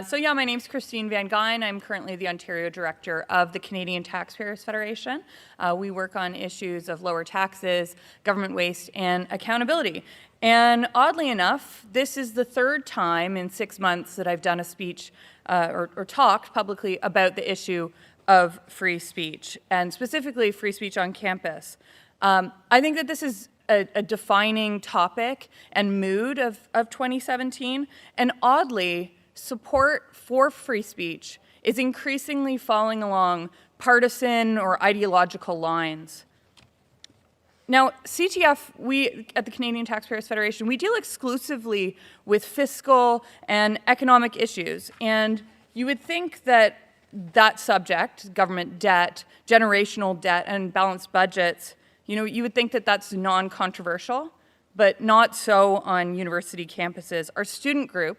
So yeah, my name's Christine Van Gyn. I'm currently the Ontario Director of the Canadian Taxpayers Federation. We work on issues of lower taxes, government waste, and accountability. And oddly enough, this is the third time in 6 months that I've done a speech or talked publicly about the issue of free speech, and specifically free speech on campus. I think that this is a defining topic and mood of 2017, and oddly, support for free speech is increasingly falling along partisan or ideological lines. Now, CTF, we at the Canadian Taxpayers Federation, we deal exclusively with fiscal and economic issues, and you would think that that subject, government debt, generational debt, and balanced budgets, you would think that that's non-controversial, but not so on university campuses. Our student group,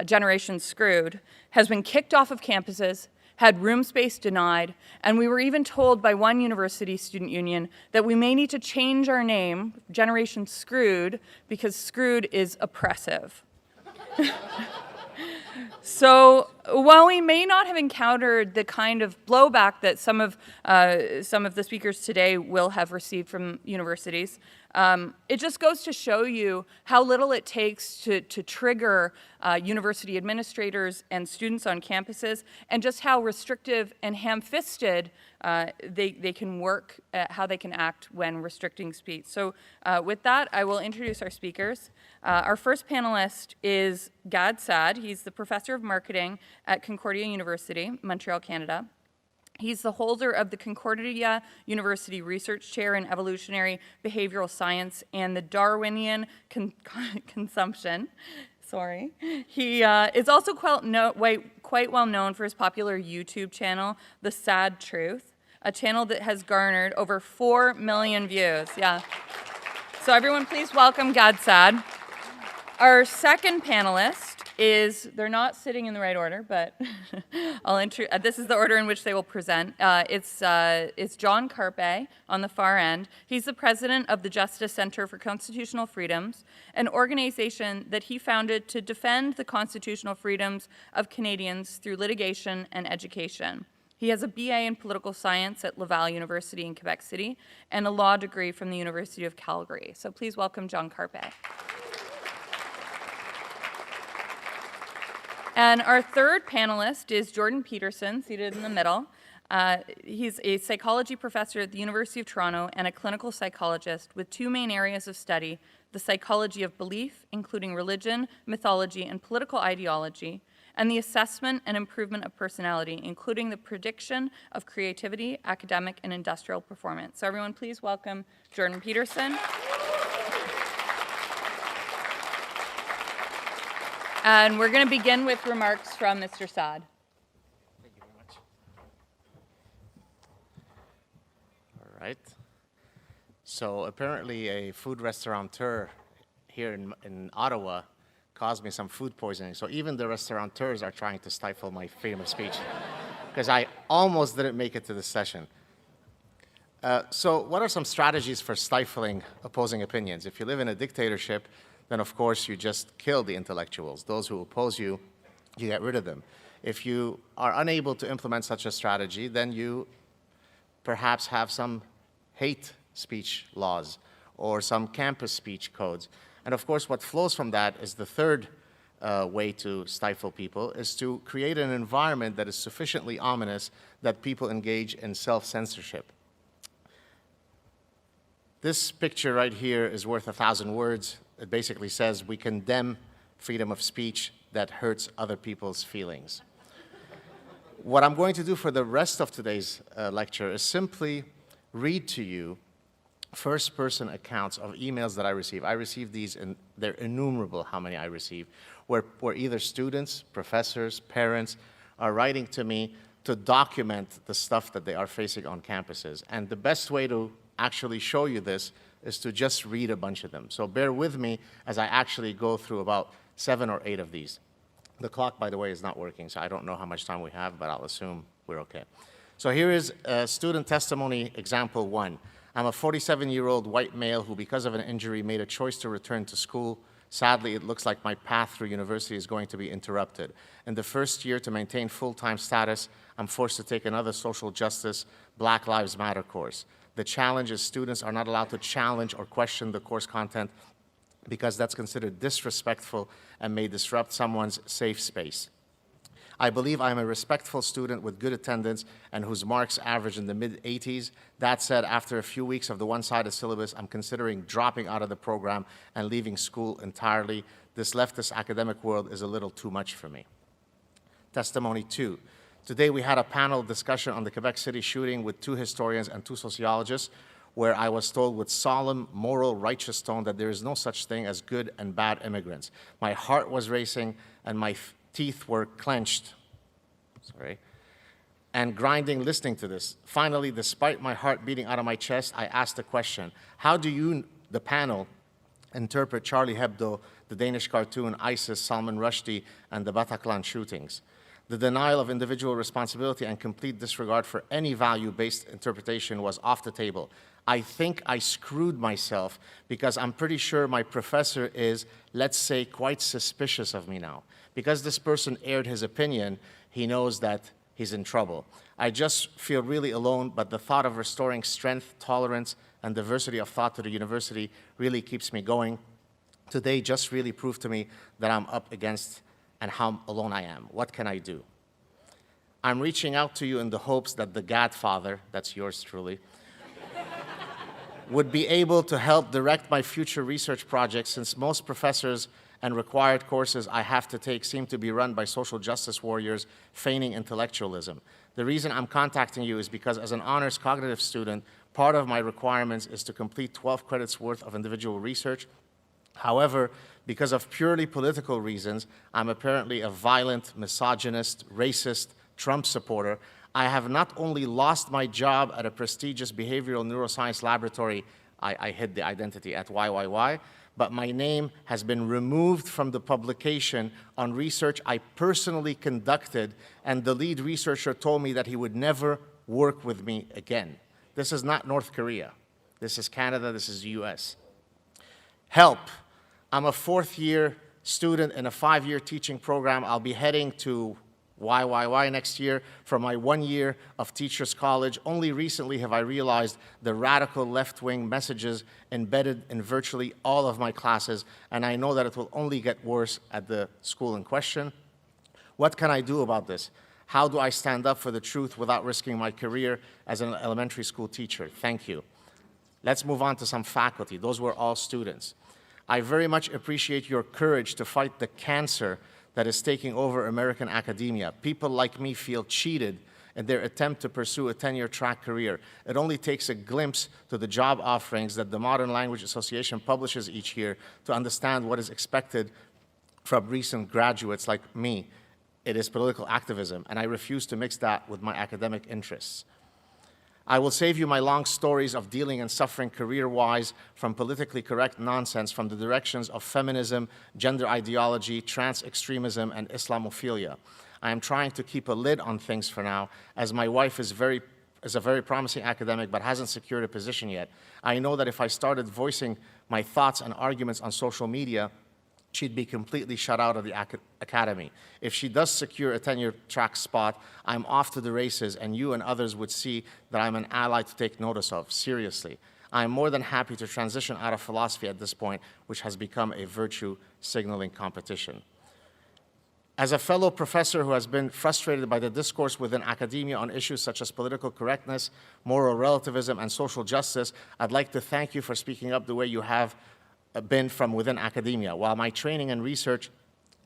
Generation Screwed, has been kicked off of campuses, had room space denied, and we were even told by one university student union that we may need to change our name, Generation Screwed, because screwed is oppressive. So while we may not have encountered the kind of blowback that some of the speakers today will have received from universities, it just goes to show you how little it takes to trigger university administrators and students on campuses, and just how restrictive and ham-fisted they can work, how they can act when restricting speech. So with that, I will introduce our speakers. Our first panelist is Gad Saad. He's the professor of marketing at Concordia University, Montreal, Canada. He's the holder of the Concordia University Research Chair in Evolutionary Behavioral Science and the Darwinian Consumption. Sorry. He is also quite well known for his popular YouTube channel, The Sad Truth, a channel that has garnered over 4 million views. Yeah. So everyone please welcome Gad Saad. Our second panelist is, they're not sitting in the right order, but this is the order in which they will present. It's John Carpay on the far end. He's the president of the Justice Center for Constitutional Freedoms, an organization that he founded to defend the constitutional freedoms of Canadians through litigation and education. He has a BA in political science at Laval University in Quebec City and a law degree from the University of Calgary. So please welcome John Carpay. And our third panelist is Jordan Peterson, seated in the middle. He's a psychology professor at the University of Toronto and a clinical psychologist with two main areas of study: the psychology of belief, including religion, mythology, and political ideology, and the assessment and improvement of personality, including the prediction of creativity, academic, and industrial performance. So everyone please welcome Jordan Peterson. And we're going to begin with remarks from Mr. Saad. Thank you very much. All right. So apparently a food restaurateur here in Ottawa caused me some food poisoning. So even the restaurateurs are trying to stifle my freedom of speech because I almost didn't make it to this session. So what are some strategies for stifling opposing opinions? If you live in a dictatorship, then of course you just kill the intellectuals. Those who oppose you, you get rid of them. If you are unable to implement such a strategy, then you perhaps have some hate speech laws or some campus speech codes. And of course what flows from that is the third way to stifle people, is to create an environment that is sufficiently ominous that people engage in self-censorship. This picture right here is worth 1,000 words. It basically says we condemn freedom of speech that hurts other people's feelings. What I'm going to do for the rest of today's lecture is simply read to you first-person accounts of emails that I receive. I receive these, and they're innumerable how many I receive, where either students, professors, parents are writing to me to document the stuff that they are facing on campuses. And the best way to actually show you this is to just read a bunch of them. So bear with me as I actually go through about 7 or 8 of these. The clock, by the way, is not working, so I don't know how much time we have, but I'll assume we're okay. So here is student testimony example 1. I'm a 47-year-old white male who, because of an injury, made a choice to return to school Sadly, it looks like my path through university is going to be interrupted. In the first year, to maintain full-time status, I'm forced to take another social justice, Black Lives Matter course. The challenge is students are not allowed to challenge or question the course content because that's considered disrespectful and may disrupt someone's safe space. I believe I am a respectful student with good attendance and whose marks average in the mid-80s. That said, after a few weeks of the one-sided syllabus, I'm considering dropping out of the program and leaving school entirely. This leftist academic world is a little too much for me. Testimony 2. Today we had a panel discussion on the Quebec City shooting with 2 historians and 2 sociologists, where I was told with solemn, moral, righteous tone that there is no such thing as good and bad immigrants. My heart was racing and my teeth were clenched, and grinding listening to this. Finally, despite my heart beating out of my chest, I asked the question, how do you, the panel, interpret Charlie Hebdo, the Danish cartoon, ISIS, Salman Rushdie, and the Bataclan shootings? The denial of individual responsibility and complete disregard for any value-based interpretation was off the table. I think I screwed myself because I'm pretty sure my professor is, let's say, quite suspicious of me now. Because this person aired his opinion, he knows that he's in trouble. I just feel really alone, but the thought of restoring strength, tolerance, and diversity of thought to the university really keeps me going. Today just really proved to me that I'm up against and how alone I am. What can I do? I'm reaching out to you in the hopes that the Godfather, that's yours truly, would be able to help direct my future research projects, since most professors and required courses I have to take seem to be run by social justice warriors feigning intellectualism. The reason I'm contacting you is because as an honors cognitive student, part of my requirements is to complete 12 credits worth of individual research. However, because of purely political reasons, I'm apparently a violent, misogynist, racist Trump supporter. I have not only lost my job at a prestigious behavioral neuroscience laboratory, I hid the identity at YYY, but my name has been removed from the publication on research I personally conducted, and the lead researcher told me that he would never work with me again. This is not North Korea. This is Canada, this is the US. Help. I'm a 4th-year student in a 5-year teaching program. I'll be heading to YYY next year for my 1 year of Teachers College. Only recently have I realized the radical left-wing messages embedded in virtually all of my classes, and I know that it will only get worse at the school in question. What can I do about this? How do I stand up for the truth without risking my career as an elementary school teacher? Thank you. Let's move on to some faculty. Those were all students. I very much appreciate your courage to fight the cancer that is taking over American academia. People like me feel cheated in their attempt to pursue a tenure track career. It only takes a glimpse to the job offerings that the Modern Language Association publishes each year to understand what is expected from recent graduates like me. It is political activism, and I refuse to mix that with my academic interests. I will save you my long stories of dealing and suffering career-wise from politically correct nonsense from the directions of feminism, gender ideology, trans extremism, and Islamophilia. I am trying to keep a lid on things for now, as my wife is a very promising academic but hasn't secured a position yet. I know that if I started voicing my thoughts and arguments on social media, she'd be completely shut out of the academy. If she does secure a tenure track spot, I'm off to the races, and you and others would see that I'm an ally to take notice of, seriously. I'm more than happy to transition out of philosophy at this point, which has become a virtue signaling competition. As a fellow professor who has been frustrated by the discourse within academia on issues such as political correctness, moral relativism, and social justice, I'd like to thank you for speaking up the way you have been from within academia. While my training and research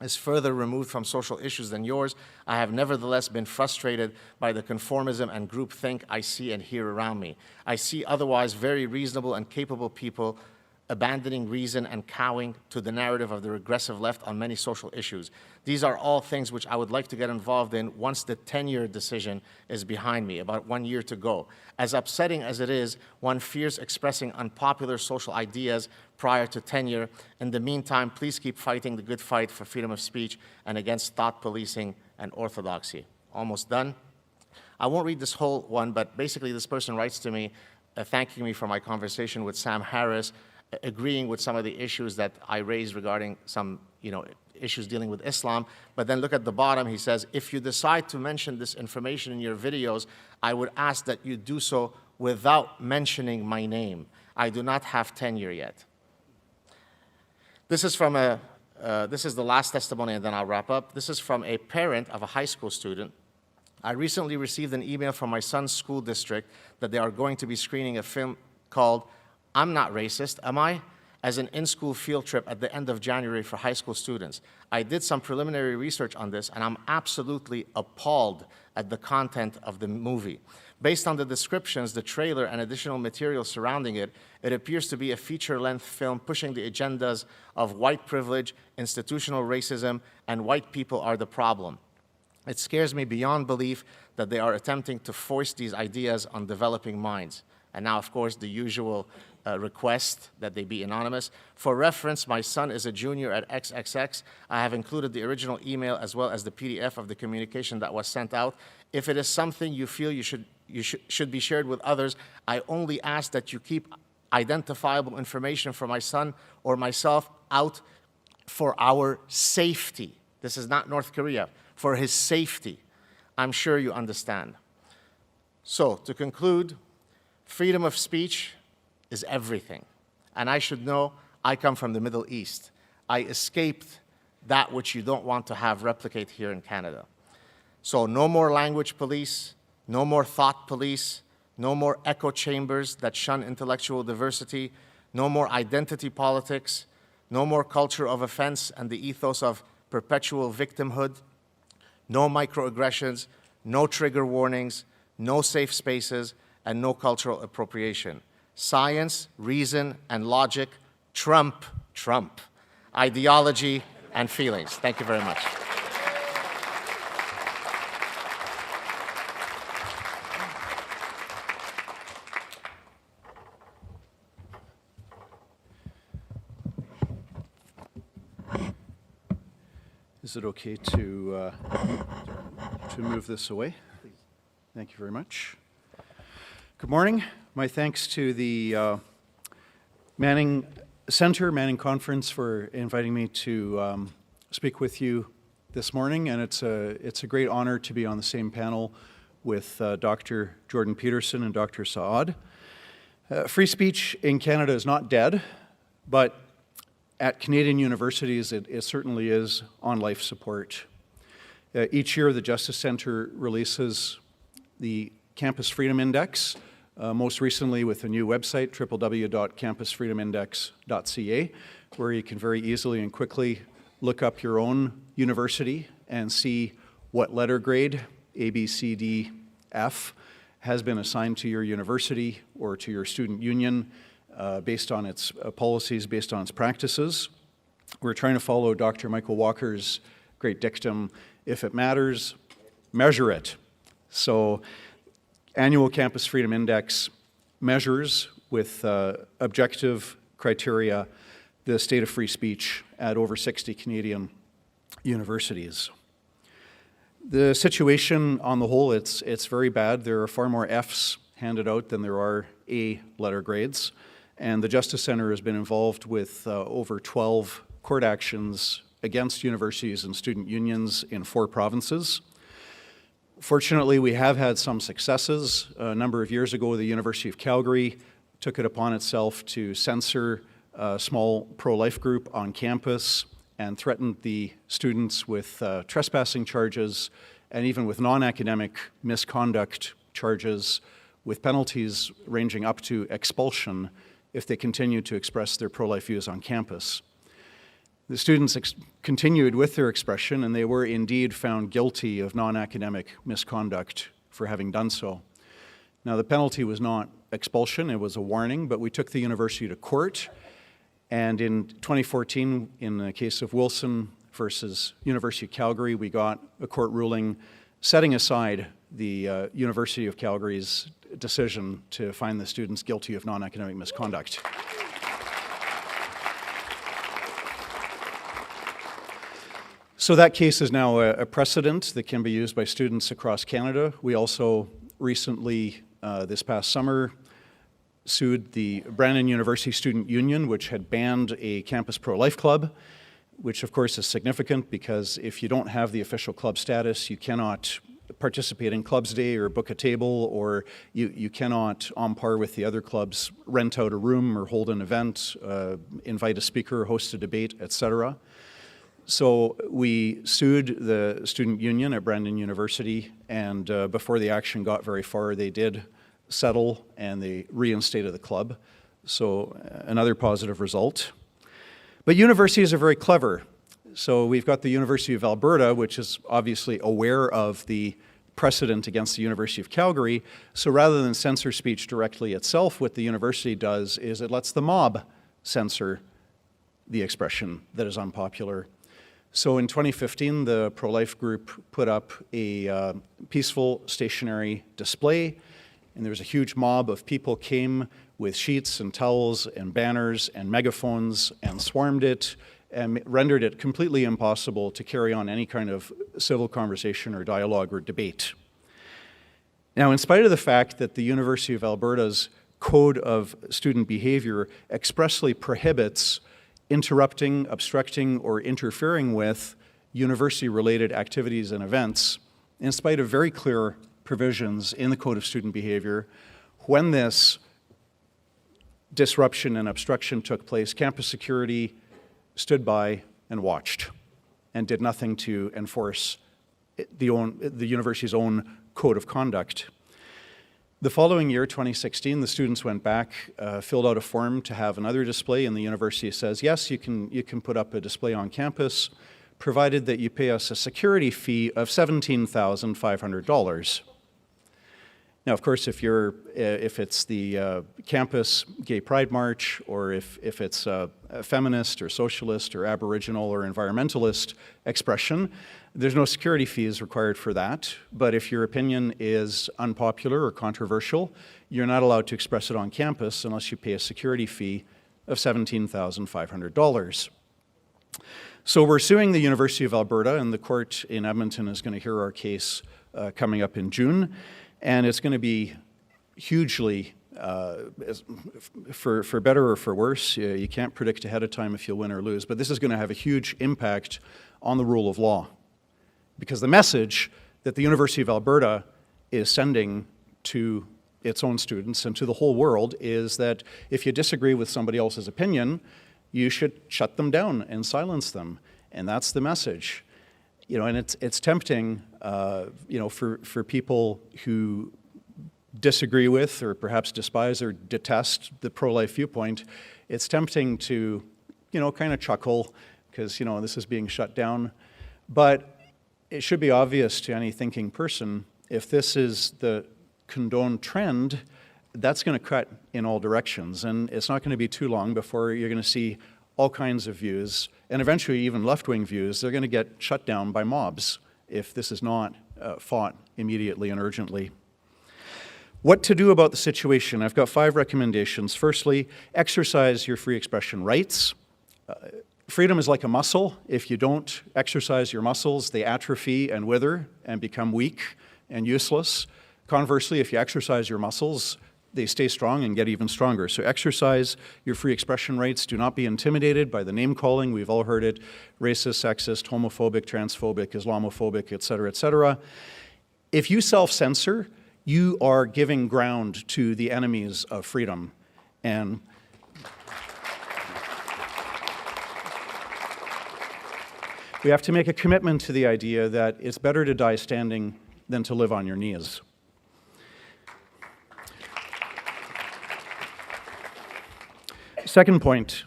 is further removed from social issues than yours, I have nevertheless been frustrated by the conformism and groupthink I see and hear around me. I see otherwise very reasonable and capable people abandoning reason and cowing to the narrative of the regressive left on many social issues. These are all things which I would like to get involved in once the tenure decision is behind me, about 1 year to go. As upsetting as it is, one fears expressing unpopular social ideas prior to tenure. In the meantime, please keep fighting the good fight for freedom of speech and against thought policing and orthodoxy. Almost done. I won't read this whole one, but basically this person writes to me thanking me for my conversation with Sam Harris, agreeing with some of the issues that I raised regarding some, issues dealing with Islam. But then look at the bottom, he says, if you decide to mention this information in your videos, I would ask that you do so without mentioning my name. I do not have tenure yet. This is from this is the last testimony, and then I'll wrap up. This is from a parent of a high school student. I recently received an email from my son's school district that they are going to be screening a film called I'm Not Racist, Am I? As an in-school field trip at the end of January for high school students. I did some preliminary research on this, and I'm absolutely appalled at the content of the movie. Based on the descriptions, the trailer, and additional material surrounding it, it appears to be a feature-length film pushing the agendas of white privilege, institutional racism, and white people are the problem. It scares me beyond belief that they are attempting to foist these ideas on developing minds. And now, of course, the usual request that they be anonymous. For reference, my son is a junior at XXX. I have included the original email as well as the PDF of the communication that was sent out. If it is something you feel should be shared with others, I only ask that you keep identifiable information for my son or myself out for our safety. This is not North Korea. For his safety. I'm sure you understand. So, to conclude, freedom of speech is everything. And I should know, I come from the Middle East. I escaped that which you don't want to have replicate here in Canada. So no more language police, no more thought police, no more echo chambers that shun intellectual diversity, no more identity politics, no more culture of offense and the ethos of perpetual victimhood, no microaggressions, no trigger warnings, no safe spaces, and no cultural appropriation. Science, reason, and logic trump ideology and feelings. Thank you very much. Is it okay to move this away? Thank you very much. Good morning. My thanks to the Manning Conference for inviting me to speak with you this morning, and it's a great honor to be on the same panel with Dr. Jordan Peterson and Dr. Saad. Free speech in Canada is not dead, but at Canadian universities, it certainly is on life support. Each year, the Justice Centre releases the Campus Freedom Index, most recently with a new website, www.campusfreedomindex.ca, where you can very easily and quickly look up your own university and see what letter grade, A, B, C, D, F, has been assigned to your university or to your student union based on its policies, based on its practices. We're trying to follow Dr. Michael Walker's great dictum, if it matters, measure it. So annual Campus Freedom Index measures with objective criteria the state of free speech at over 60 Canadian universities. The situation on the whole, it's very bad. There are far more Fs handed out than there are A letter grades. And the Justice Centre has been involved with over 12 court actions against universities and student unions in 4 provinces. Fortunately, we have had some successes. A number of years ago, the University of Calgary took it upon itself to censor a small pro-life group on campus and threatened the students with trespassing charges and even with non-academic misconduct charges with penalties ranging up to expulsion if they continued to express their pro-life views on campus. The students continued with their expression, and they were indeed found guilty of non-academic misconduct for having done so. Now, the penalty was not expulsion, it was a warning, but we took the university to court, and in 2014, in the case of Wilson versus University of Calgary, we got a court ruling setting aside the University of Calgary's decision to find the students guilty of non-academic misconduct. So that case is now a precedent that can be used by students across Canada. We also recently, this past summer, sued the Brandon University Student Union, which had banned a campus pro-life club, which of course is significant because if you don't have the official club status, you cannot participate in Clubs Day or book a table, or you cannot, on par with the other clubs, rent out a room or hold an event, invite a speaker, host a debate, etc. So we sued the student union at Brandon University, and before the action got very far, they did settle and they reinstated the club. So another positive result. But universities are very clever. So we've got the University of Alberta, which is obviously aware of the precedent against the University of Calgary. So rather than censor speech directly itself, what the university does is it lets the mob censor the expression that is unpopular. So in 2015, the pro-life group put up a peaceful stationary display, and there was a huge mob of people came with sheets and towels and banners and megaphones and swarmed it and rendered it completely impossible to carry on any kind of civil conversation or dialogue or debate. Now, in spite of the fact that the University of Alberta's Code of Student Behavior expressly prohibits interrupting, obstructing, or interfering with university-related activities and events, in spite of very clear provisions in the Code of Student Behavior, when this disruption and obstruction took place, campus security stood by and watched and did nothing to enforce the university's own code of conduct. The following year, 2016, the students went back, filled out a form to have another display, and the university says, yes, you can put up a display on campus, provided that you pay us a security fee of $17,500. Now, of course, if it's the campus gay pride march, or if it's a feminist or socialist or Aboriginal or environmentalist expression, there's no security fees required for that. But if your opinion is unpopular or controversial, you're not allowed to express it on campus unless you pay a security fee of $17,500. So we're suing the University of Alberta, and the court in Edmonton is going to hear our case coming up in June. And it's going to be hugely, for better or for worse, you can't predict ahead of time if you'll win or lose, but this is going to have a huge impact on the rule of law. Because the message that the University of Alberta is sending to its own students and to the whole world is that if you disagree with somebody else's opinion, you should shut them down and silence them. And that's the message. You know, and it's tempting, you know, for people who disagree with or perhaps despise or detest the pro-life viewpoint, it's tempting to, you know, kind of chuckle because, you know, this is being shut down. But it should be obvious to any thinking person, if this is the condoned trend, that's going to cut in all directions. And it's not going to be too long before you're going to see all kinds of views, and eventually even left-wing views. They're going to get shut down by mobs if this is not fought immediately and urgently. What to do about the situation? I've got 5 recommendations. Firstly, exercise your free expression rights. Freedom is like a muscle. If you don't exercise your muscles, they atrophy and wither and become weak and useless. Conversely, if you exercise your muscles, they stay strong and get even stronger. So exercise your free expression rights. Do not be intimidated by the name calling. We've all heard it: racist, sexist, homophobic, transphobic, Islamophobic, et cetera, et cetera. If you self-censor, you are giving ground to the enemies of freedom. And we have to make a commitment to the idea that it's better to die standing than to live on your knees. Second point,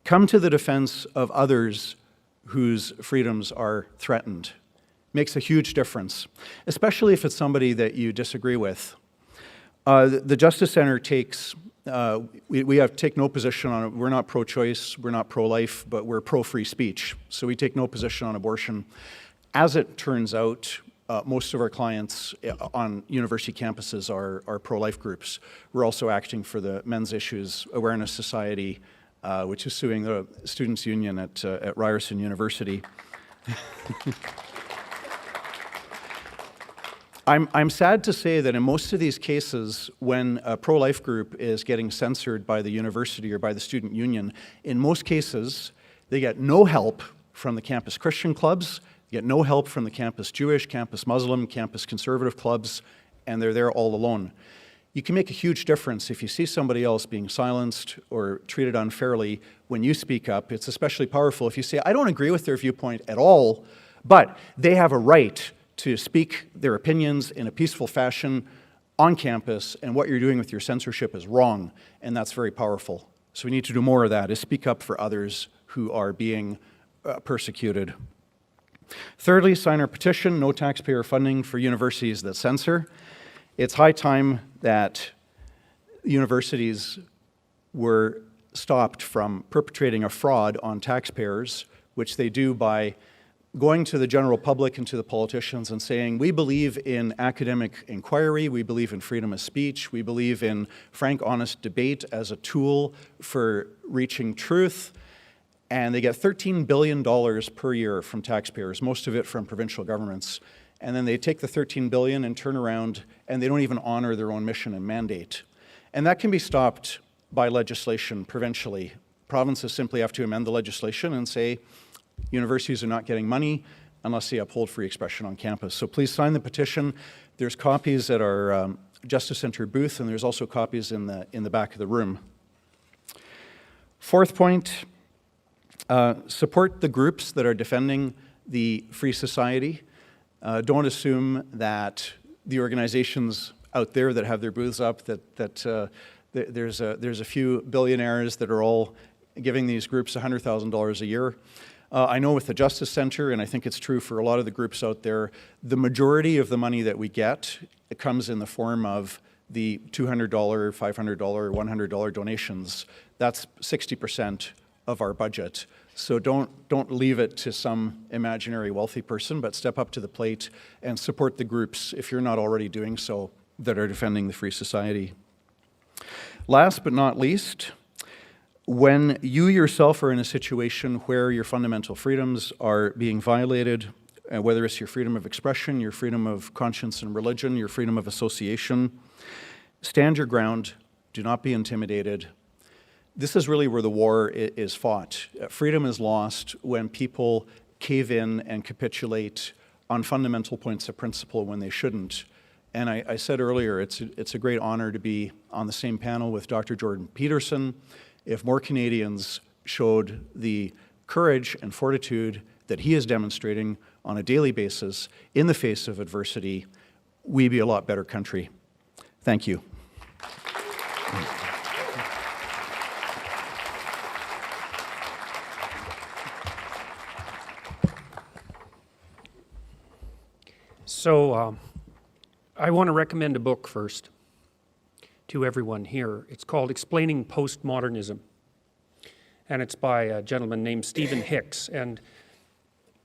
come to the defense of others whose freedoms are threatened. Makes a huge difference, especially if it's somebody that you disagree with. The Justice Center takes, we take no position on it. We're not pro-choice, we're not pro-life, but we're pro-free speech. So we take no position on abortion. As it turns out, most of our clients on university campuses are pro-life groups. We're also acting for the Men's Issues Awareness Society, which is suing the Students' Union at Ryerson University. I'm sad to say that in most of these cases, when a pro-life group is getting censored by the university or by the student union, in most cases, they get no help from the campus Christian clubs, get no help from the campus Jewish, campus Muslim, campus conservative clubs, and they're there all alone. You can make a huge difference if you see somebody else being silenced or treated unfairly when you speak up. It's especially powerful if you say, I don't agree with their viewpoint at all, but they have a right to speak their opinions in a peaceful fashion on campus, and what you're doing with your censorship is wrong, and that's very powerful. So we need to do more of that, is speak up for others who are being persecuted. Thirdly, sign our petition, no taxpayer funding for universities that censor. It's high time that universities were stopped from perpetrating a fraud on taxpayers, which they do by going to the general public and to the politicians and saying, we believe in academic inquiry, we believe in freedom of speech, we believe in frank, honest debate as a tool for reaching truth, and they get $13 billion per year from taxpayers, most of it from provincial governments, and then they take the $13 billion and turn around and they don't even honor their own mission and mandate. And that can be stopped by legislation provincially. Provinces simply have to amend the legislation and say, universities are not getting money unless they uphold free expression on campus. So please sign the petition. There's copies at our Justice Center booth, and there's also copies in the back of the room. Fourth point, support the groups that are defending the free society. Don't assume that the organizations out there that have their booths up, that there's a few billionaires that are all giving these groups $100,000 a year. I know with the Justice Center, and I think it's true for a lot of the groups out there, the majority of the money that we get, it comes in the form of the $200, $500, $100 donations. That's 60% of our budget. So don't leave it to some imaginary wealthy person, but step up to the plate and support the groups, if you're not already doing so, that are defending the free society. Last but not least, when you yourself are in a situation where your fundamental freedoms are being violated, whether it's your freedom of expression, your freedom of conscience and religion, your freedom of association, stand your ground, do not be intimidated. This is really where the war is fought. Freedom is lost when people cave in and capitulate on fundamental points of principle when they shouldn't. And I said earlier, it's a great honor to be on the same panel with Dr. Jordan Peterson. If more Canadians showed the courage and fortitude that he is demonstrating on a daily basis in the face of adversity, we'd be a lot better country. Thank you. So I want to recommend a book first to everyone here. It's called Explaining Postmodernism, and it's by a gentleman named Stephen Hicks. And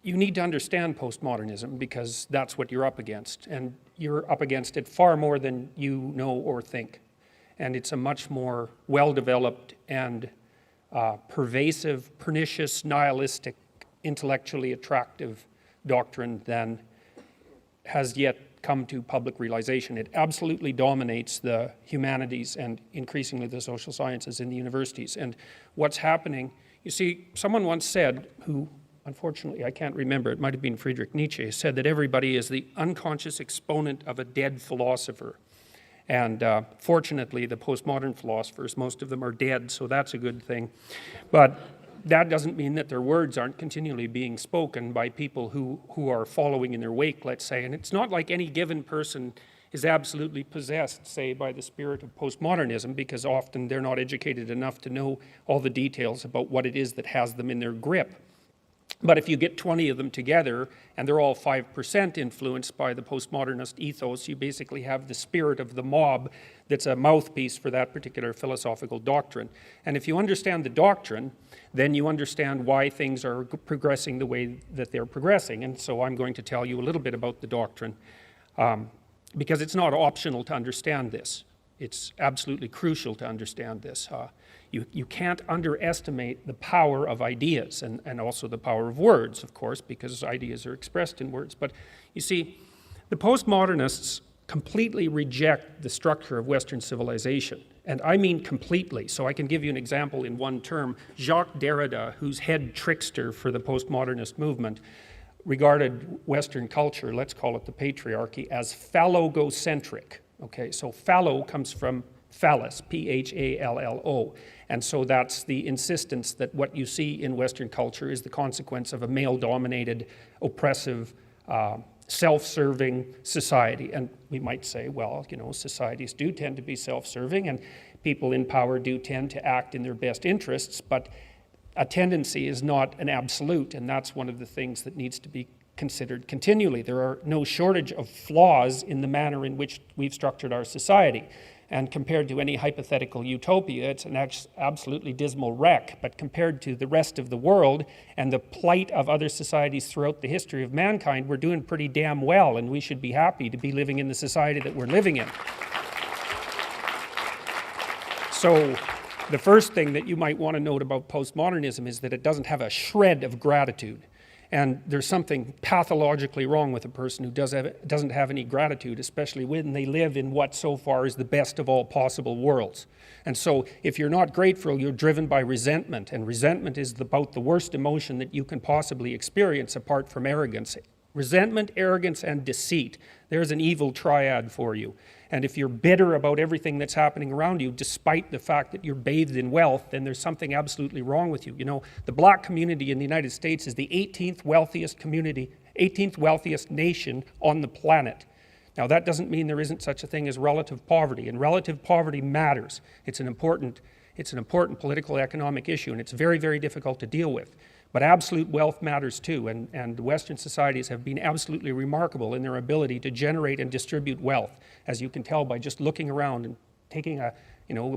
you need to understand postmodernism because that's what you're up against, and you're up against it far more than you know or think. And it's a much more well-developed and pervasive, pernicious, nihilistic, intellectually attractive doctrine than has yet come to public realization. It absolutely dominates the humanities and increasingly the social sciences in the universities. And what's happening, you see, someone once said, who unfortunately I can't remember, it might have been Friedrich Nietzsche, said that everybody is the unconscious exponent of a dead philosopher. And fortunately, the postmodern philosophers, most of them are dead, so that's a good thing. But that doesn't mean that their words aren't continually being spoken by people who are following in their wake, let's say. And it's not like any given person is absolutely possessed, say, by the spirit of postmodernism, because often they're not educated enough to know all the details about what it is that has them in their grip. But if you get 20 of them together, and they're all 5% influenced by the postmodernist ethos, you basically have the spirit of the mob that's a mouthpiece for that particular philosophical doctrine. And if you understand the doctrine, then you understand why things are progressing the way that they're progressing. And so I'm going to tell you a little bit about the doctrine, because it's not optional to understand this. It's absolutely crucial to understand this. You can't underestimate the power of ideas and also the power of words, of course, because ideas are expressed in words. But you see, The postmodernists completely reject the structure of Western civilization. And I mean completely. So I can give you an example in one term. Jacques Derrida, who's head trickster for the postmodernist movement, regarded Western culture, let's call it the patriarchy, as phallogocentric. Okay, so phallo comes from phallus, P-H-A-L-L-O. And so that's the insistence that what you see in Western culture is the consequence of a male-dominated, oppressive, self-serving society. And we might say, well, you know, societies do tend to be self-serving, and people in power do tend to act in their best interests, but a tendency is not an absolute, and that's one of the things that needs to be considered continually. There are no shortage of flaws in the manner in which we've structured our society. And compared to any hypothetical utopia, it's an absolutely dismal wreck. But compared to the rest of the world and the plight of other societies throughout the history of mankind, we're doing pretty damn well, and we should be happy to be living in the society that we're living in. So the first thing that you might want to note about postmodernism is that it doesn't have a shred of gratitude. And there's something pathologically wrong with a person who doesn't have any gratitude, especially when they live in what so far is the best of all possible worlds. And so if you're not grateful, you're driven by resentment. And resentment is about the worst emotion that you can possibly experience apart from arrogance. Resentment, arrogance, and deceit. There's an evil triad for you. And if you're bitter about everything that's happening around you, despite the fact that you're bathed in wealth, then there's something absolutely wrong with you. You know, the black community in the United States is the 18th wealthiest community, 18th wealthiest nation on the planet. Now, that doesn't mean there isn't such a thing as relative poverty, and relative poverty matters. It's an important political economic issue, and it's very, very difficult to deal with. But absolute wealth matters too, and Western societies have been absolutely remarkable in their ability to generate and distribute wealth, as you can tell by just looking around and taking a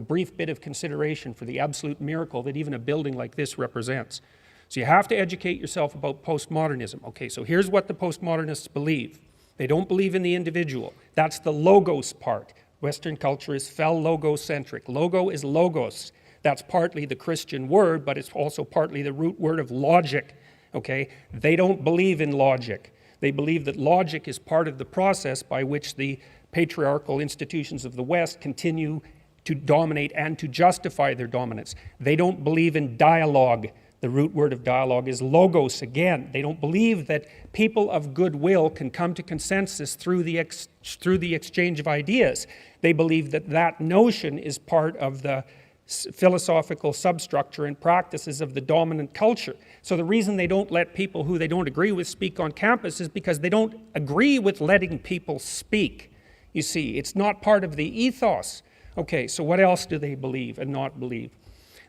brief bit of consideration for the absolute miracle that even a building like this represents. So you have to educate yourself about postmodernism. Okay, so here's what the postmodernists believe. They don't believe in the individual. That's the logos part. Western culture is phallogocentric. Logo is logos. That's partly the Christian word, but it's also partly the root word of logic, okay? They don't believe in logic. They believe that logic is part of the process by which the patriarchal institutions of the West continue to dominate and to justify their dominance. They don't believe in dialogue. The root word of dialogue is logos again. They don't believe that people of goodwill can come to consensus through the exchange of ideas. They believe that that notion is part of the philosophical substructure and practices of the dominant culture. So the reason they don't let people who they don't agree with speak on campus is because they don't agree with letting people speak. You see, it's not part of the ethos. Okay, so what else do they believe and not believe?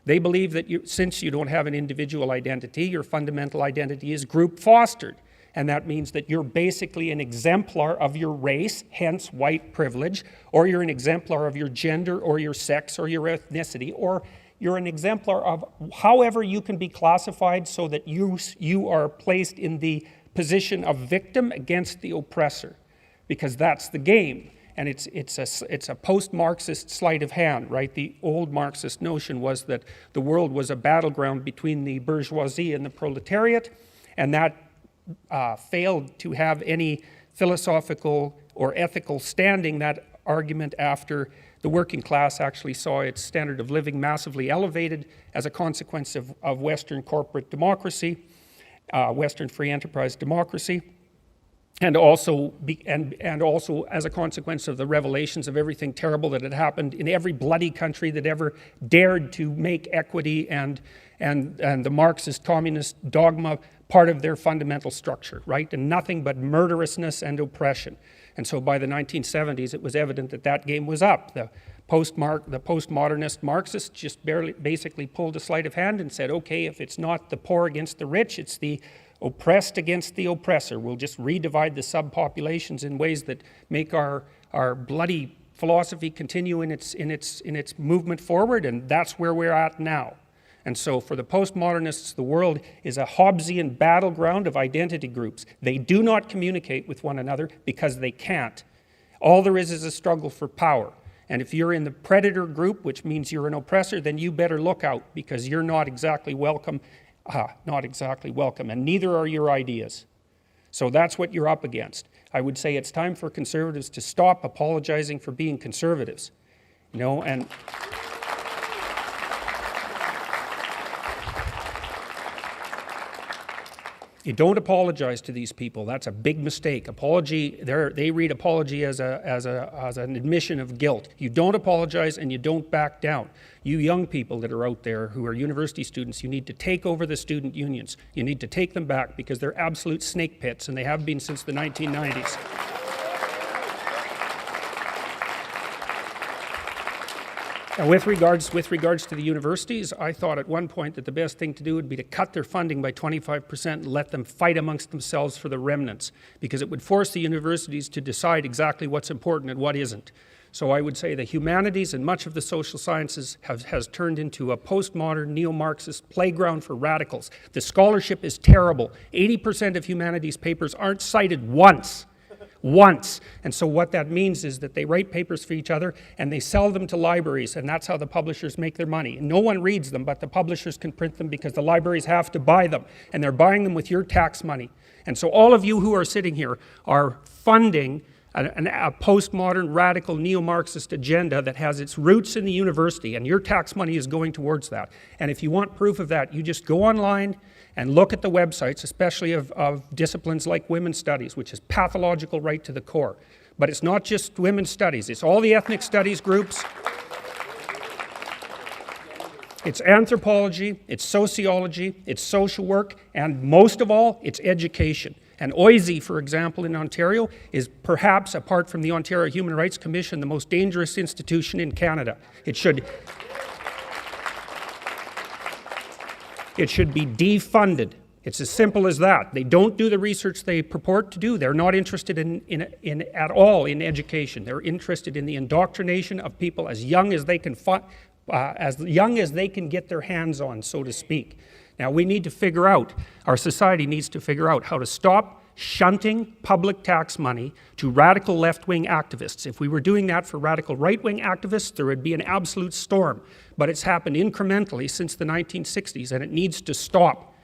They believe that since you don't have an individual identity, your fundamental identity is group fostered. And that means that you're basically an exemplar of your race, hence white privilege, or you're an exemplar of your gender or your sex or your ethnicity, or you're an exemplar of however you can be classified so that you are placed in the position of victim against the oppressor, because that's the game. And it's a post-Marxist sleight of hand, right? The old Marxist notion was that the world was a battleground between the bourgeoisie and the proletariat, and that failed to have any philosophical or ethical standing. That argument after the working class actually saw its standard of living massively elevated as a consequence of Western corporate democracy, Western free enterprise democracy, and also as a consequence of the revelations of everything terrible that had happened in every bloody country that ever dared to make equity and the Marxist communist dogma part of their fundamental structure, right? And nothing but murderousness and oppression. And so by the 1970s, it was evident that that game was up. The postmodernist Marxists just basically pulled a sleight of hand and said, okay, if it's not the poor against the rich, it's the oppressed against the oppressor. We'll just redivide the subpopulations in ways that make our bloody philosophy continue in its movement forward, and that's where we're at now. And so for the postmodernists, the world is a Hobbesian battleground of identity groups. They do not communicate with one another because they can't. All there is a struggle for power. And if you're in the predator group, which means you're an oppressor, then you better look out, because you're not exactly welcome. And neither are your ideas. So that's what you're up against. I would say it's time for conservatives to stop apologizing for being conservatives. You know, and you don't apologize to these people. That's a big mistake. Apology, they read apology as an admission of guilt. You don't apologize and you don't back down. You young people that are out there who are university students, you need to take over the student unions. You need to take them back because they're absolute snake pits, and they have been since the 1990s. And with regards to the universities, I thought at one point that the best thing to do would be to cut their funding by 25% and let them fight amongst themselves for the remnants, because it would force the universities to decide exactly what's important and what isn't. So I would say the humanities and much of the social sciences has turned into a postmodern neo-Marxist playground for radicals. The scholarship is terrible. 80% of humanities papers aren't cited once. And so what that means is that they write papers for each other and they sell them to libraries, and that's how the publishers make their money. And no one reads them, but the publishers can print them because the libraries have to buy them, and they're buying them with your tax money. And so all of you who are sitting here are funding a postmodern, radical, neo-Marxist agenda that has its roots in the university, and your tax money is going towards that. And if you want proof of that, you just go online and look at the websites, especially of disciplines like women's studies, which is pathological right to the core. But it's not just women's studies, it's all the ethnic studies groups. It's anthropology, it's sociology, it's social work, and most of all, it's education. And OISE, for example, in Ontario, is perhaps, apart from the Ontario Human Rights Commission, the most dangerous institution in Canada. It should be defunded. It's as simple as that. They don't do the research they purport to do. They're not interested at all in education. They're interested in the indoctrination of people as young as they can get their hands on, so to speak. Now we need to figure out, our society needs to figure out how to stop shunting public tax money to radical left-wing activists. If we were doing that for radical right-wing activists, there would be an absolute storm. But it's happened incrementally since the 1960s, and it needs to stop.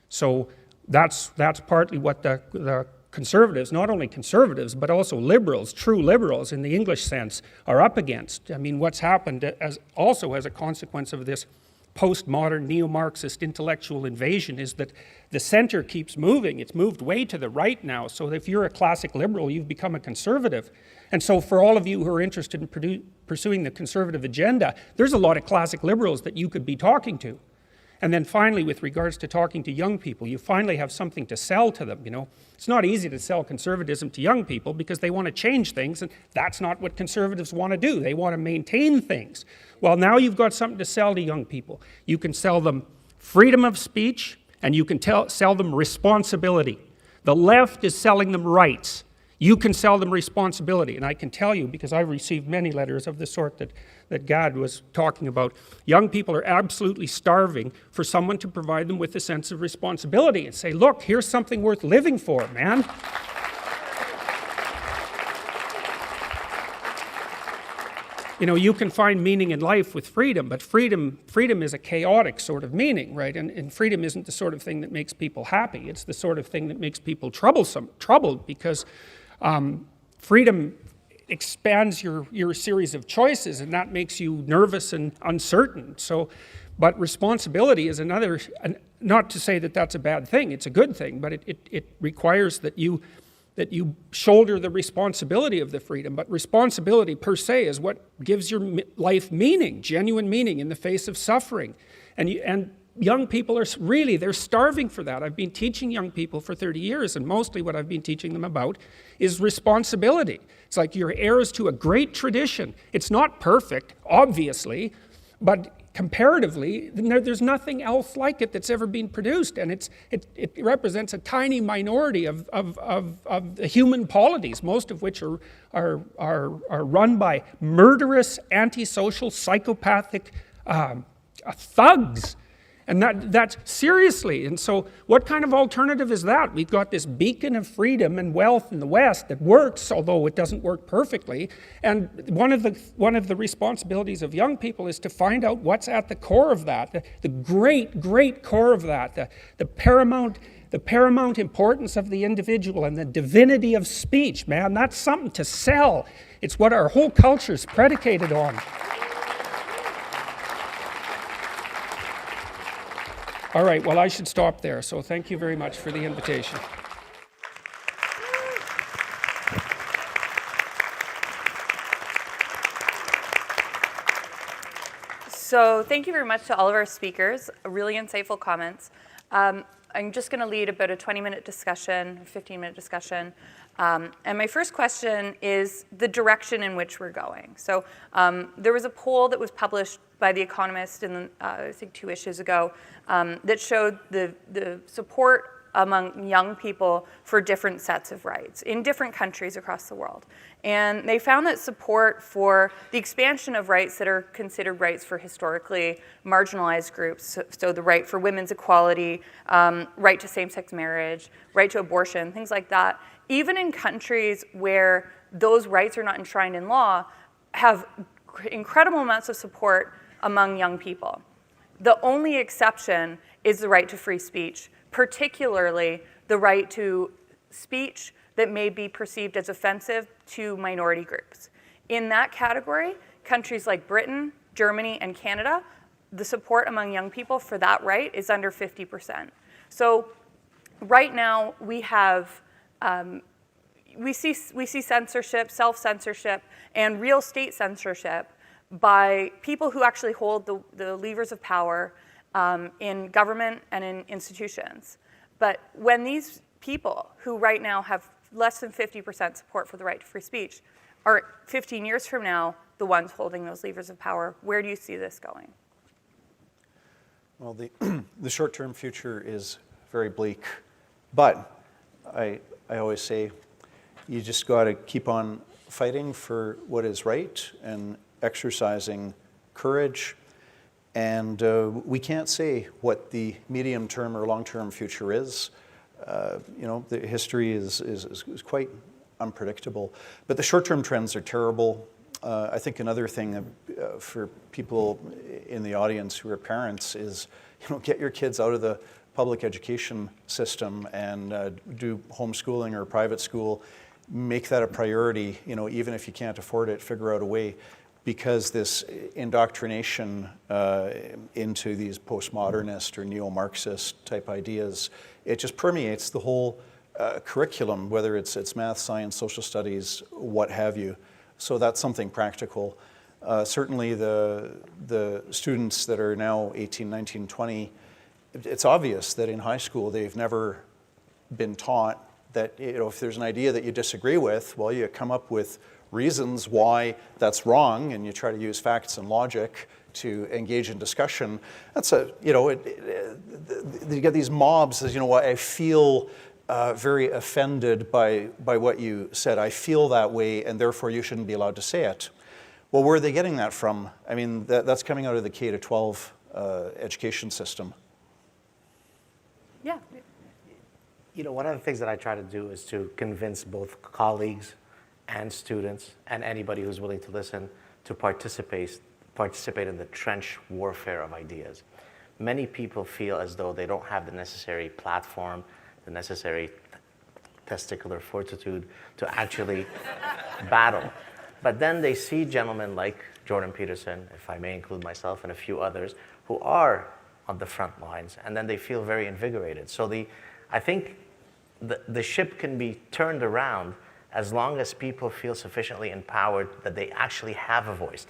So that's partly what the conservatives, not only conservatives, but also liberals, true liberals in the English sense, are up against. I mean, what's happened also as a consequence of this postmodern neo-Marxist intellectual invasion is that the center keeps moving. It's moved way to the right now. So if you're a classic liberal, you've become a conservative. And so for all of you who are interested in pursuing the conservative agenda, there's a lot of classic liberals that you could be talking to. And then finally, with regards to talking to young people, you finally have something to sell to them, you know. It's not easy to sell conservatism to young people because they want to change things, and that's not what conservatives want to do. They want to maintain things. Well, now you've got something to sell to young people. You can sell them freedom of speech, and you can sell them responsibility. The left is selling them rights. You can sell them responsibility. And I can tell you, because I've received many letters of the sort that Gad was talking about, young people are absolutely starving for someone to provide them with a sense of responsibility and say, look, here's something worth living for, man. You know, you can find meaning in life with freedom, but freedom is a chaotic sort of meaning, right? And freedom isn't the sort of thing that makes people happy. It's the sort of thing that makes people troubled, because freedom expands your series of choices, and that makes you nervous and uncertain. So, but responsibility is another, not to say that that's a bad thing, it's a good thing, but it requires that you shoulder the responsibility of the freedom. But responsibility per se is what gives your life meaning, genuine meaning in the face of suffering. And young people they're starving for that. I've been teaching young people for 30 years, and mostly what I've been teaching them about is responsibility. It's like you're heirs to a great tradition. It's not perfect, obviously, but comparatively, there's nothing else like it that's ever been produced, and it represents a tiny minority of the human polities, most of which are run by murderous, antisocial, psychopathic thugs. And that's seriously. And so what kind of alternative is that? We've got this beacon of freedom and wealth in the West that works, although it doesn't work perfectly. And one of the responsibilities of young people is to find out what's at the core of that, the great, great core of that, the paramount importance of the individual and the divinity of speech, man. That's something to sell. It's what our whole culture is predicated on. All right, well, I should stop there. So thank you very much for the invitation. So thank you very much to all of our speakers. Really insightful comments. I'm just going to lead about a 20-minute discussion, 15-minute discussion. And my first question is the direction in which we're going. So there was a poll that was published by The Economist, I think 2 issues ago, that showed the support among young people for different sets of rights in different countries across the world. And they found that support for the expansion of rights that are considered rights for historically marginalized groups, so the right for women's equality, right to same-sex marriage, right to abortion, things like that, even in countries where those rights are not enshrined in law, have incredible amounts of support among young people. The only exception is the right to free speech, particularly the right to speech that may be perceived as offensive to minority groups. In that category, countries like Britain, Germany, and Canada, the support among young people for that right is under 50%. So right now we have, we see censorship, self-censorship, and real state censorship by people who actually hold the levers of power in government and in institutions. But when these people who right now have less than 50% support for the right to free speech are 15 years from now the ones holding those levers of power, where do you see this going? Well, the short-term future is very bleak, but I always say you just got to keep on fighting for what is right and exercising courage. And we can't say what the medium-term or long-term future is. The history is quite unpredictable. But the short-term trends are terrible. I think another thing for people in the audience who are parents is, get your kids out of the public education system and do homeschooling or private school. Make that a priority. Even if you can't afford it, figure out a way. Because this indoctrination into these postmodernist or neo-Marxist type ideas, it just permeates the whole curriculum, whether it's math, science, social studies, what have you. So that's something practical. Certainly the students that are now 18, 19, 20, it's obvious that in high school they've never been taught that if there's an idea that you disagree with, well, you come up with reasons why that's wrong, and you try to use facts and logic to engage in discussion. That's you get these mobs as, I feel very offended by what you said. I feel that way, and therefore you shouldn't be allowed to say it. Well, where are they getting that from? I mean, that's coming out of the K-12 education system. Yeah. One of the things that I try to do is to convince both colleagues and students and anybody who's willing to listen to participate in the trench warfare of ideas. Many people feel as though they don't have the necessary platform, the necessary testicular fortitude to actually battle. But then they see gentlemen like Jordan Peterson, if I may include myself, and a few others who are on the front lines, and then they feel very invigorated. So I think the ship can be turned around as long as people feel sufficiently empowered that they actually have a voice.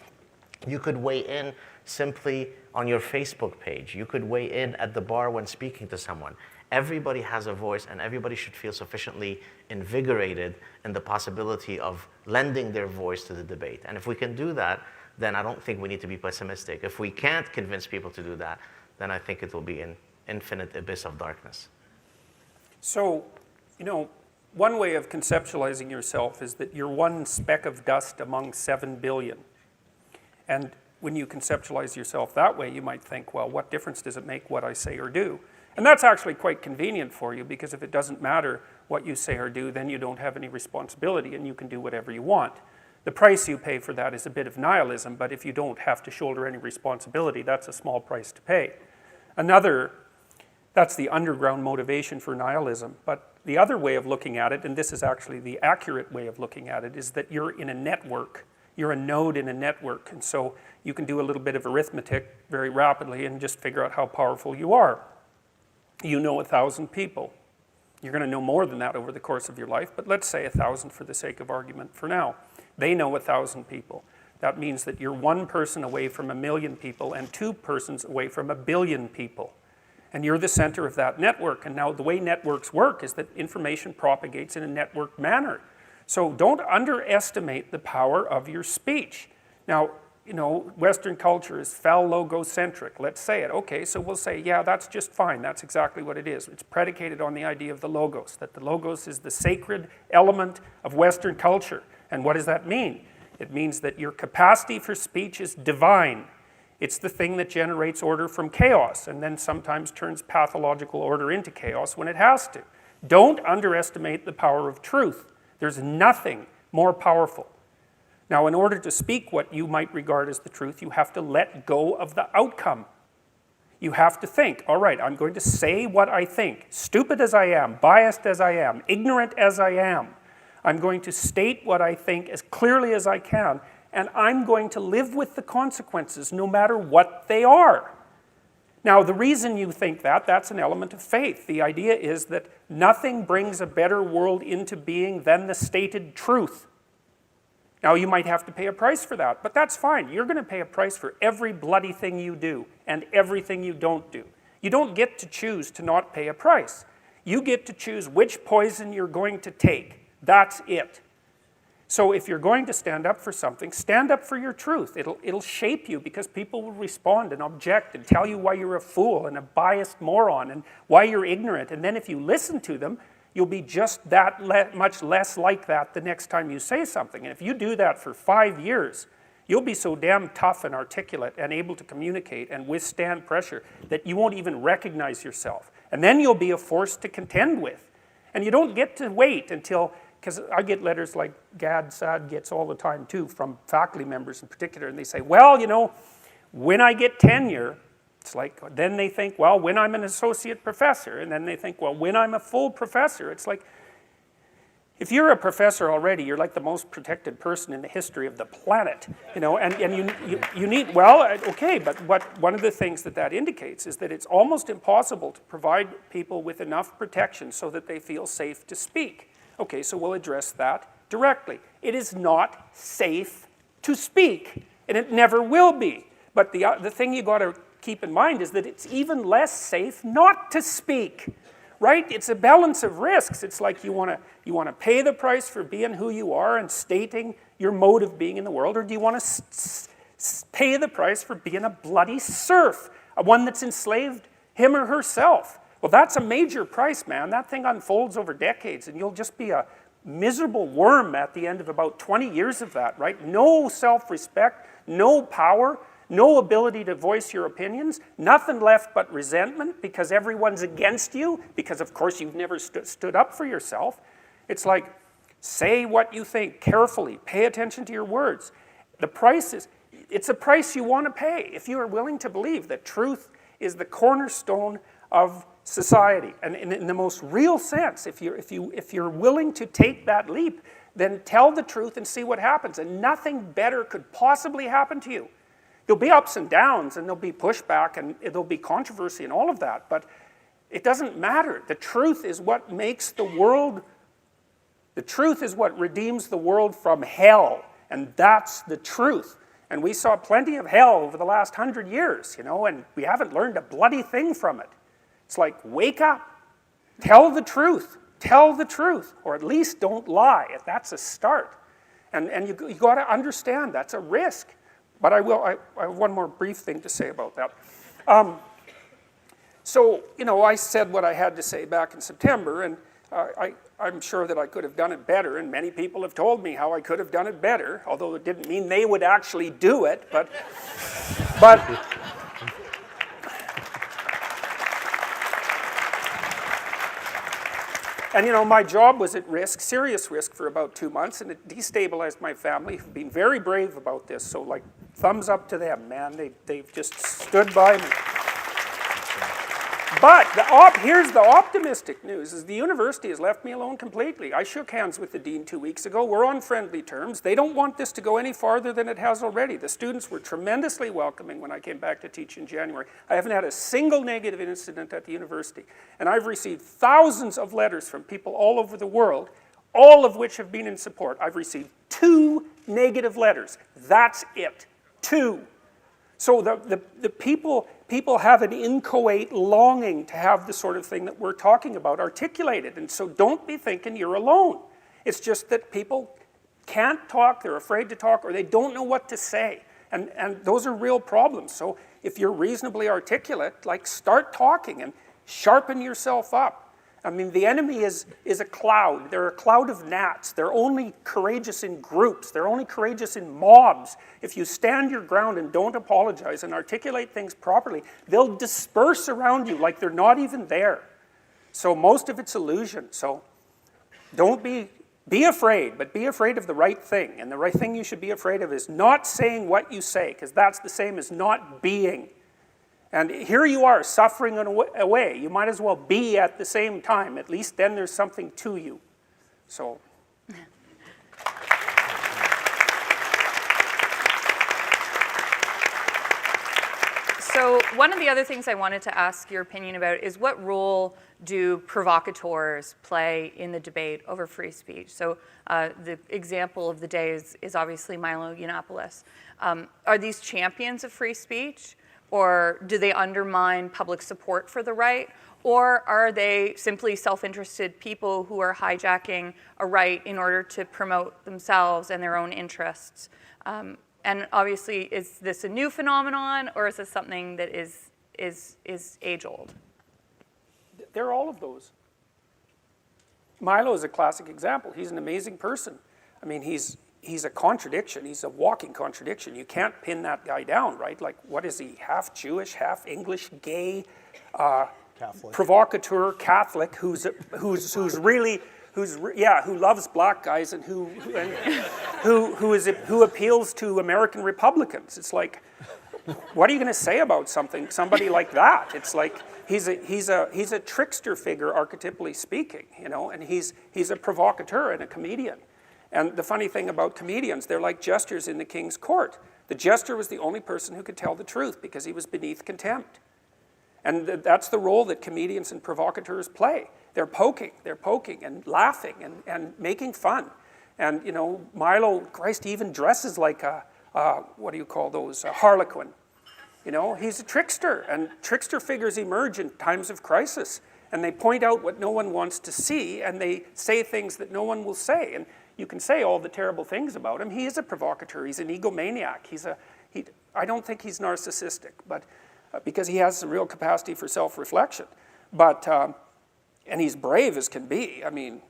You could weigh in simply on your Facebook page. You could weigh in at the bar when speaking to someone. Everybody has a voice, and everybody should feel sufficiently invigorated in the possibility of lending their voice to the debate. And if we can do that, then I don't think we need to be pessimistic. If we can't convince people to do that, then I think it will be an infinite abyss of darkness. So, one way of conceptualizing yourself is that you're one speck of dust among 7 billion. And when you conceptualize yourself that way, you might think, well, what difference does it make what I say or do? And that's actually quite convenient for you, because if it doesn't matter what you say or do, then you don't have any responsibility and you can do whatever you want. The price you pay for that is a bit of nihilism, but if you don't have to shoulder any responsibility, that's a small price to pay. That's the underground motivation for nihilism. But the other way of looking at it, and this is actually the accurate way of looking at it, is that you're in a network. You're a node in a network, and so you can do a little bit of arithmetic very rapidly and just figure out how powerful you are. You know 1,000 people. You're going to know more than that over the course of your life, but let's say 1,000 for the sake of argument for now. They know 1,000 people. That means that you're one person away from 1,000,000 people and 2 persons away from 1,000,000,000 people. And you're the center of that network. And now the way networks work is that information propagates in a network manner. So don't underestimate the power of your speech. Now, you know, Western culture is phallogocentric. Let's say it. Okay, so we'll say, yeah, that's just fine. That's exactly what it is. It's predicated on the idea of the logos, that the logos is the sacred element of Western culture. And what does that mean? It means that your capacity for speech is divine. It's the thing that generates order from chaos and then sometimes turns pathological order into chaos when it has to. Don't underestimate the power of truth. There's nothing more powerful. Now, in order to speak what you might regard as the truth, you have to let go of the outcome. You have to think, all right, I'm going to say what I think, stupid as I am, biased as I am, ignorant as I am. I'm going to state what I think as clearly as I can, and I'm going to live with the consequences no matter what they are. Now, the reason you think that, that's an element of faith. The idea is that nothing brings a better world into being than the stated truth. Now, you might have to pay a price for that, but that's fine. You're going to pay a price for every bloody thing you do and everything you don't do. You don't get to choose to not pay a price. You get to choose which poison you're going to take. That's it. So if you're going to stand up for something, stand up for your truth. It'll shape you because people will respond and object and tell you why you're a fool and a biased moron and why you're ignorant. And then if you listen to them, you'll be just that much less like that the next time you say something. And if you do that for 5 years, you'll be so damn tough and articulate and able to communicate and withstand pressure that you won't even recognize yourself. And then you'll be a force to contend with. And you don't get to wait until... Because I get letters like Gad Saad gets all the time too, from faculty members in particular, and they say, well, you know, when I get tenure, it's like, then they think, well, when I'm an associate professor, and then they think, well, when I'm a full professor, it's like, if you're a professor already, you're like the most protected person in the history of the planet, you know, and you need, well, okay, but one of the things that indicates is that it's almost impossible to provide people with enough protection so that they feel safe to speak. Okay, so we'll address that directly. It is not safe to speak, and it never will be. But the thing you got to keep in mind is that it's even less safe not to speak, right? It's a balance of risks. It's like you want to pay the price for being who you are and stating your mode of being in the world, or do you want to pay the price for being a bloody serf, one that's enslaved him or herself? Well, that's a major price, man. That thing unfolds over decades, and you'll just be a miserable worm at the end of about 20 years of that, right? No self-respect, no power, no ability to voice your opinions, nothing left but resentment because everyone's against you, because of course you've never stood up for yourself. It's like, say what you think carefully, pay attention to your words. The price is, it's a price you want to pay if you are willing to believe that truth is the cornerstone of society. And in the most real sense, if you're willing to take that leap, then tell the truth and see what happens. And nothing better could possibly happen to you. There'll be ups and downs, and there'll be pushback, and there'll be controversy and all of that, but it doesn't matter. The truth is what makes the world, the truth is what redeems the world from hell, and that's the truth. And we saw plenty of hell over the last 100 years, you know, and we haven't learned a bloody thing from it. It's like, wake up, tell the truth, or at least don't lie. That's a start. And you got to understand that's a risk. But I have one more brief thing to say about that. So, you know, I said what I had to say back in September, and I'm sure that I could have done it better, and many people have told me how I could have done it better, although it didn't mean they would actually do it, but and you know, my job was at risk, serious risk, for about 2 months, and it destabilized my family, who've been very brave about this, so like, thumbs up to them, man. They've just stood by me. But here's the optimistic news, is the university has left me alone completely. I shook hands with the dean 2 weeks ago. We're on friendly terms. They don't want this to go any farther than it has already. The students were tremendously welcoming when I came back to teach in January. I haven't had a single negative incident at the university. And I've received thousands of letters from people all over the world, all of which have been in support. I've received 2 negative letters. That's it. 2. So the people have an inchoate longing to have the sort of thing that we're talking about articulated. And so don't be thinking you're alone. It's just that people can't talk, they're afraid to talk, or they don't know what to say. And those are real problems. So if you're reasonably articulate, like, start talking and sharpen yourself up. I mean, the enemy is a cloud. They're a cloud of gnats. They're only courageous in groups. They're only courageous in mobs. If you stand your ground and don't apologize and articulate things properly, they'll disperse around you like they're not even there. So most of it's illusion. So don't be afraid, but be afraid of the right thing. And the right thing you should be afraid of is not saying what you say, because that's the same as not being. And here you are, suffering away. You might as well be at the same time. At least then there's something to you. So. So one of the other things I wanted to ask your opinion about is, what role do provocateurs play in the debate over free speech? So the example of the day is obviously Milo Yiannopoulos. Are these champions of free speech? Or do they undermine public support for the right? Or are they simply self-interested people who are hijacking a right in order to promote themselves and their own interests? And obviously, is this a new phenomenon, or is this something that is age-old? They're all of those. Milo is a classic example. He's an amazing person. I mean, he's a contradiction. He's a walking contradiction. You can't pin that guy down, right? Like, what is he? Half Jewish, half English, gay, Catholic, provocateur, Catholic, who loves black guys and who appeals to American Republicans. It's like, what are you going to say about somebody like that? It's like, he's a trickster figure, archetypally speaking, you know, and he's a provocateur and a comedian. And the funny thing about comedians, they're like jesters in the king's court. The jester was the only person who could tell the truth because he was beneath contempt. And that's the role that comedians and provocateurs play. They're poking and laughing and making fun. And, you know, Milo, Christ, he even dresses like a what do you call those, a harlequin. You know, he's a trickster, and trickster figures emerge in times of crisis. And they point out what no one wants to see, and they say things that no one will say. And you can say all the terrible things about him. He is a provocateur. He's an egomaniac. I don't think he's narcissistic, but because he has some real capacity for self-reflection. But, and he's brave as can be. I mean,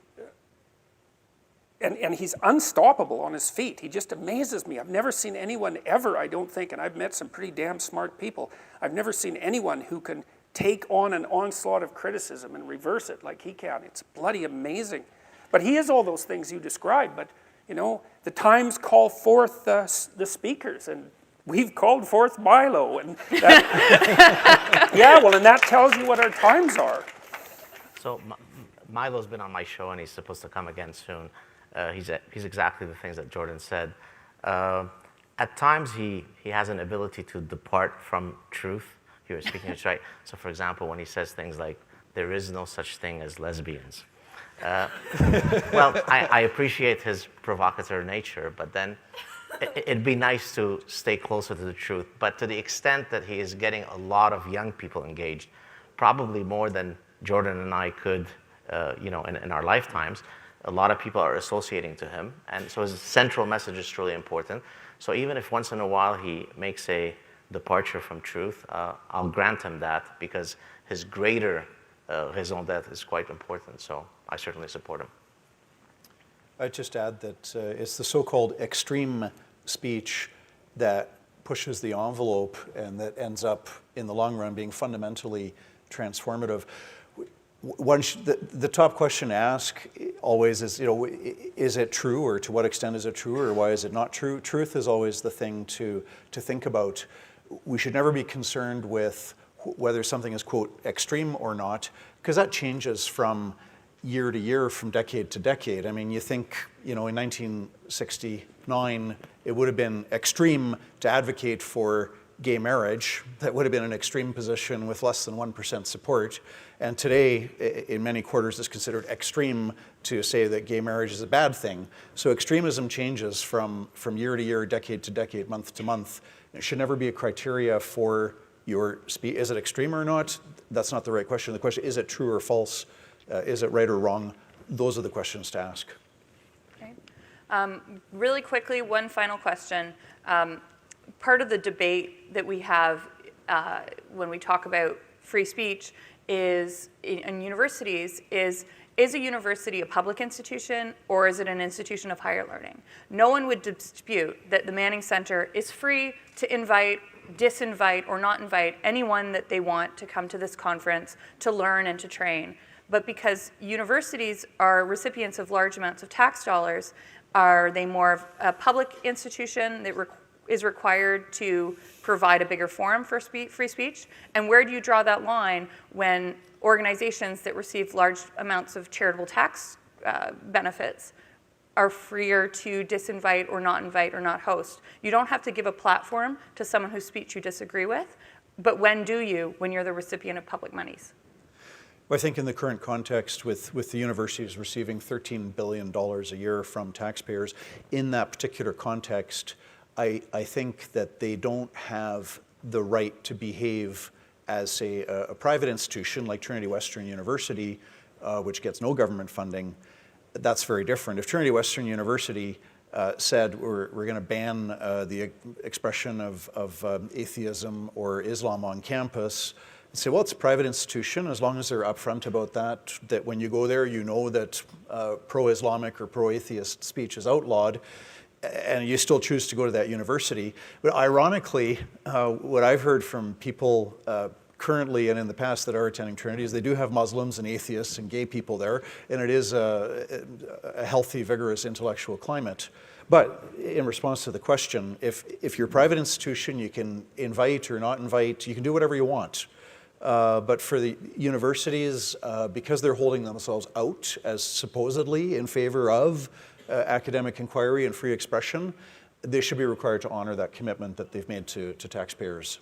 and he's unstoppable on his feet. He just amazes me. I've never seen anyone ever, I don't think, and I've met some pretty damn smart people, I've never seen anyone who can take on an onslaught of criticism and reverse it like he can. It's bloody amazing. But he is all those things you described. But, you know, the times call forth the speakers, and we've called forth Milo. And that, yeah, well, and that tells you what our times are. So Milo's been on my show, and he's supposed to come again soon. He's exactly the things that Jordan said. At times, he has an ability to depart from truth. You were speaking it right. So, for example, when he says things like, "There is no such thing as lesbians." Well, I appreciate his provocateur nature, but then it'd be nice to stay closer to the truth. But to the extent that he is getting a lot of young people engaged, probably more than Jordan and I could, in our lifetimes, a lot of people are associating to him. And so his central message is truly important. So even if once in a while he makes a departure from truth, I'll grant him that, because his greater raison d'etre is quite important. So I certainly support him. I'd just add that it's the so-called extreme speech that pushes the envelope and that ends up, in the long run, being fundamentally transformative. The top question to ask always is, is it true, or to what extent is it true, or why is it not true? Truth is always the thing to think about. We should never be concerned with whether something is, quote, extreme or not, because that changes from year to year, from decade to decade. I mean, you think, in 1969, it would have been extreme to advocate for gay marriage. That would have been an extreme position with less than 1% support. And today, in many quarters, it's considered extreme to say that gay marriage is a bad thing. So extremism changes from year to year, decade to decade, month to month. It should never be a criteria for your speech. Is it extreme or not? That's not the right question. The question, is it true or false? Is it right or wrong? Those are the questions to ask. Okay. Really quickly, one final question. Part of the debate that we have when we talk about free speech is in universities is a university a public institution, or is it an institution of higher learning? No one would dispute that the Manning Center is free to invite, disinvite, or not invite anyone that they want to come to this conference to learn and to train. But because universities are recipients of large amounts of tax dollars, are they more of a public institution that is required to provide a bigger forum for free speech? And where do you draw that line when organizations that receive large amounts of charitable tax benefits are freer to disinvite or not invite or not host? You don't have to give a platform to someone whose speech you disagree with, but when do you, when you're the recipient of public monies? Well, I think in the current context, with the universities receiving $13 billion a year from taxpayers, in that particular context, I think that they don't have the right to behave as, say, a private institution like Trinity Western University, which gets no government funding. That's very different. If Trinity Western University said we're going to ban the expression of atheism or Islam on campus, say, well, it's a private institution, as long as they're upfront about that when you go there, you know that pro-Islamic or pro-atheist speech is outlawed, and you still choose to go to that university. But ironically, what I've heard from people currently and in the past that are attending Trinity is they do have Muslims and atheists and gay people there, and it is a healthy, vigorous intellectual climate. But in response to the question, if you're a private institution, you can invite or not invite, you can do whatever you want. But for the universities, because they're holding themselves out as supposedly in favor of academic inquiry and free expression, they should be required to honor that commitment that they've made to taxpayers.